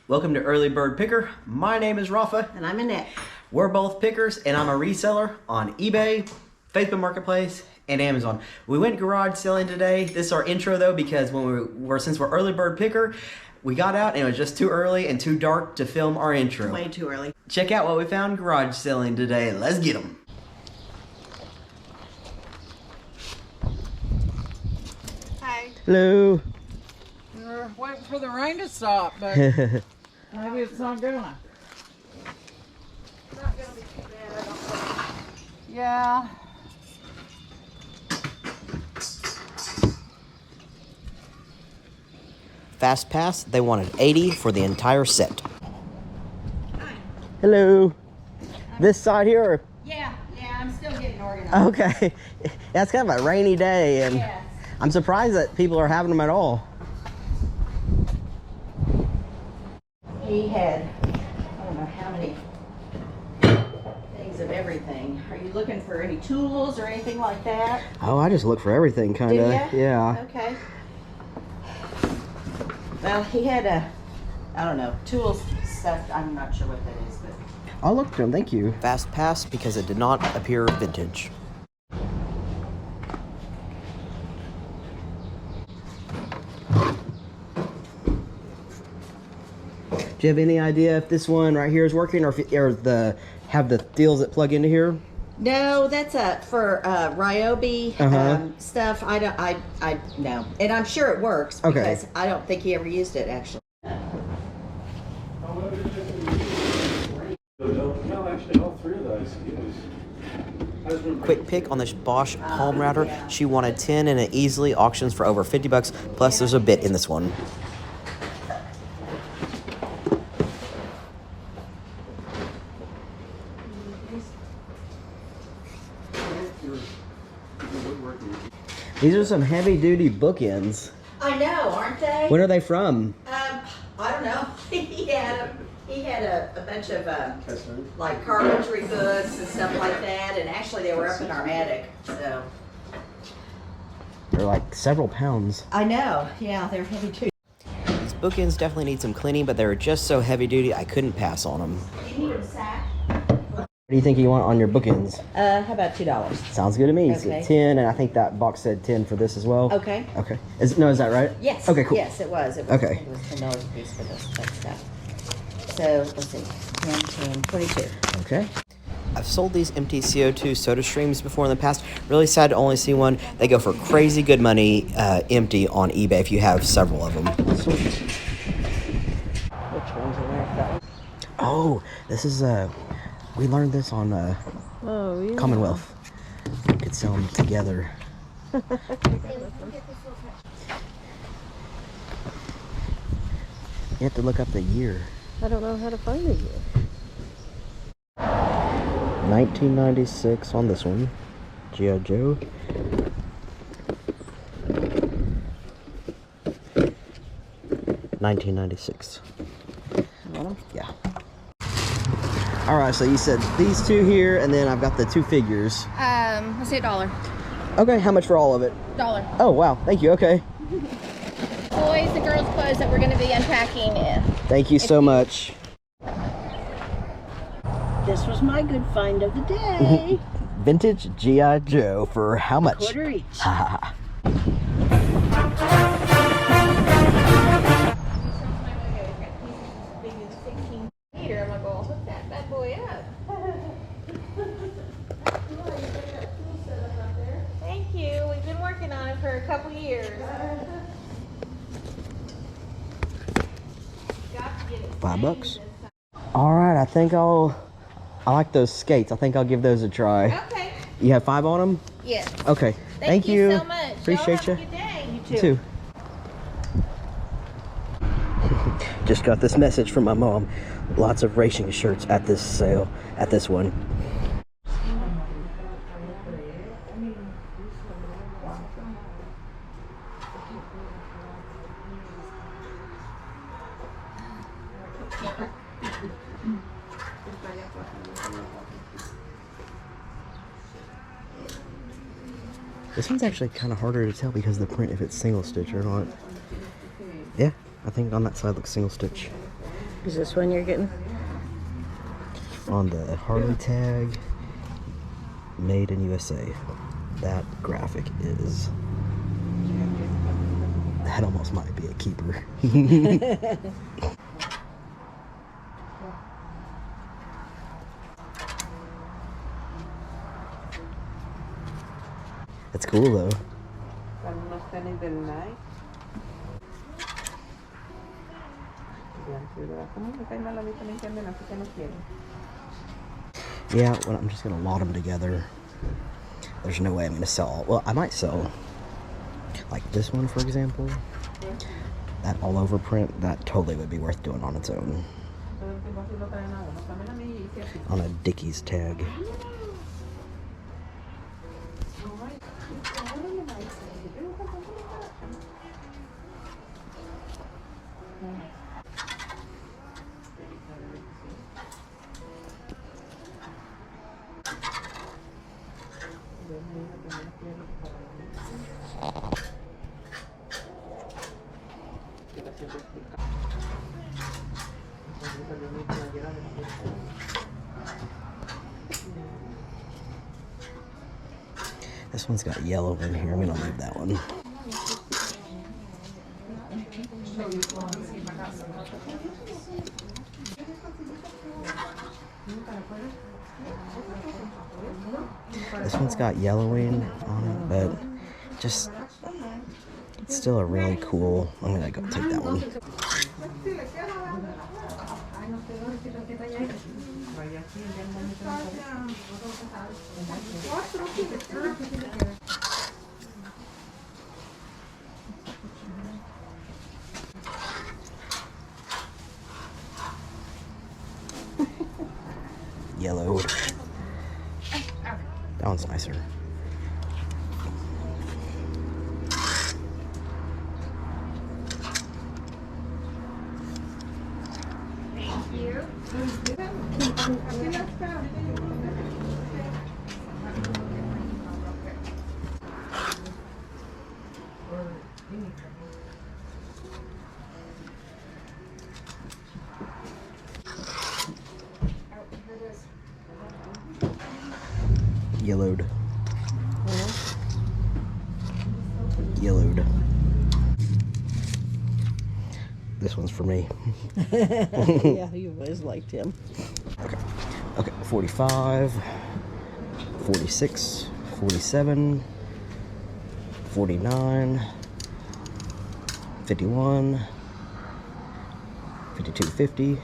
Welcome to Early Bird Picker. My name is Rafa. And I'm Annette. We're both pickers, and I'm a reseller on eBay, Facebook Marketplace, and Amazon. We went garage selling today. This is our intro though, because since we're Early Bird Picker, we got out and it was just too early and too dark to film our intro. Way too early. Check out what we found garage selling today. Let's get them. Hi. Hello. We're waiting for the rain to stop, but maybe it's not gonna. Not gonna be too bad, I don't think. Yeah. Fast pass, they wanted 80 for the entire set. Hello. This side here? Or? Yeah, I'm still getting organized. Okay. That's kind of a rainy day, and Yes. I'm surprised that people are having them at all. He had, I don't know how many things of everything. Are you looking for any tools or anything like that? Oh, I just look for everything, kind of. Did ya? Yeah. Okay. Well, he had I don't know, tools stuff. I'm not sure what that is, but. I'll look for them, thank you. Fast pass because it did not appear vintage. Do you have any idea if this one right here is working, or have the deals that plug into here? No, that's for Ryobi stuff. I no, and I'm sure it works because I don't think he ever used it actually. No, actually, all three of those. Quick pick on this Bosch palm router. She wanted 10 and it easily auctions for over 50 bucks. Plus there's a bit in this one. These are some heavy duty bookends. I know, aren't they? When are they from? I don't know. he had a bunch of like carpentry books and stuff like that, and actually they were up in our attic. So They're like several pounds. I know. Yeah, they're heavy too. These bookends definitely need some cleaning, but they were just so heavy duty I couldn't pass on them. Do you need them sacked? What do you think you want on your bookends? How about $2? Sounds good to me. Okay. So 10, and I think that box said 10 for this as well. Okay. Okay. Is that right? Yes. Okay, cool. Yes, it was. Okay. It was $10 a piece for this stuff. So let's see, 10, 10, 22. Okay. I've sold these empty CO2 soda streams before in the past. Really sad to only see one. They go for crazy good money empty on eBay if you have several of them. Which ones are there? Oh, this is we learned this on Commonwealth. We could sell them together. You have to look up the year. I don't know how to find it yet. 1996 on this one. G.I. Joe. $1996. Yeah. Alright, so you said these two here, and then I've got the two figures. Let's say $1. Okay, how much for all of it? $1. Oh, wow. Thank you. Okay. Boys and girls clothes that we're going to be unpacking. Thank you so much. This was my good find of the day. Vintage G.I. Joe for how much? $1 each. Ha I'm going to go hook that bad boy up. Thank you. We've been working on it for a couple years. $5. All right, I think I like those skates. I think I'll give those a try. Okay. You have 5 on them? Yes. Okay. Thank you so much. Appreciate you. Have a good day. You You too. Just got this message from my mom. Lots of racing shirts at this sale, at this one. This one's actually kind of harder to tell because of the print if it's single stitch or not. Yeah, I think on that side looks single stitch. Is this one you're getting? On the Harley tag, made in USA. That graphic is... That almost might be a keeper. That's cool though. Yeah, well, I'm just gonna lot them together. There's no way I'm gonna sell. Well, I might sell like this one, for example. That all over print, that totally would be worth doing on its own. On a Dickies tag. This one's got yellow in here. I'm gonna leave that one. This one's got yellowing on it, but just it's still a really cool. I'm gonna go take that one. Yellowed. That one's nicer. Thank you. Yellowed. Yellowed. This one's for me. Yeah, you always liked him. Okay. Okay, 45, 46, 47, 49, 51, 52, 50,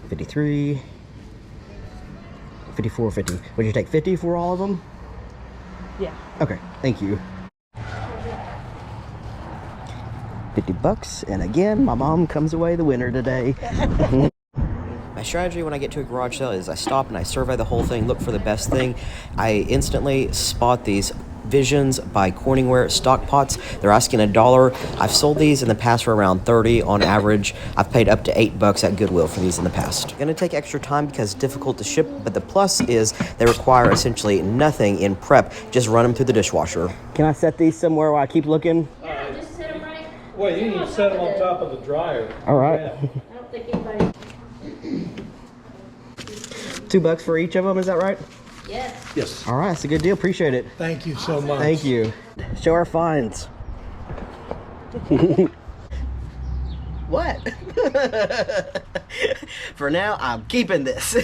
53, 54, 50. Would you take 50 for all of them? Yeah. Okay, thank you. $50, and again, my mom comes away the winner today. My strategy when I get to a garage sale is I stop and I survey the whole thing, look for the best thing. I instantly spot these Visions by Corningware stock pots. They're asking $1. I've sold these in the past for around 30 on average. I've paid up to $8 at Goodwill for these in the past. Gonna take extra time because it's difficult to ship, but the plus is they require essentially nothing in prep. Just run them through the dishwasher. Can I set these somewhere while I keep looking? Yeah, just sit them right. Well, you need to set them on top of the dryer. All right. I don't think anybody. $2 for each of them, is that right? Yes. Yes. All right, that's a good deal. Appreciate it. Thank you so much. Thank you. Show our finds. What? For now, I'm keeping this.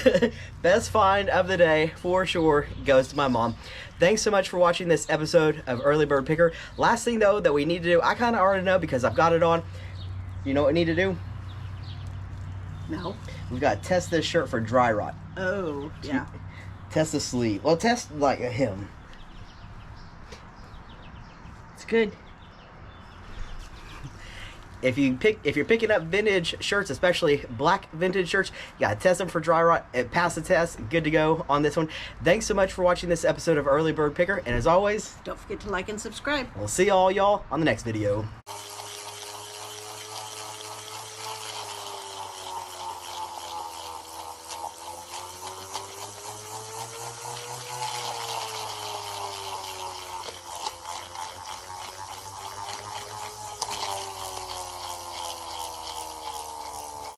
Best find of the day, for sure, goes to my mom. Thanks so much for watching this episode of Early Bird Picker. Last thing, though, that we need to do, I kind of already know because I've got it on. You know what we need to do? No. We've got to test this shirt for dry rot. Oh, yeah. Test the sleeve. Well, test like a hem. It's good. If you're picking up vintage shirts, especially black vintage shirts, you gotta test them for dry rot and pass the test. Good to go on this one. Thanks so much for watching this episode of Early Bird Picker, and as always, Don't forget to like and subscribe. we'll see all y'all on the next video.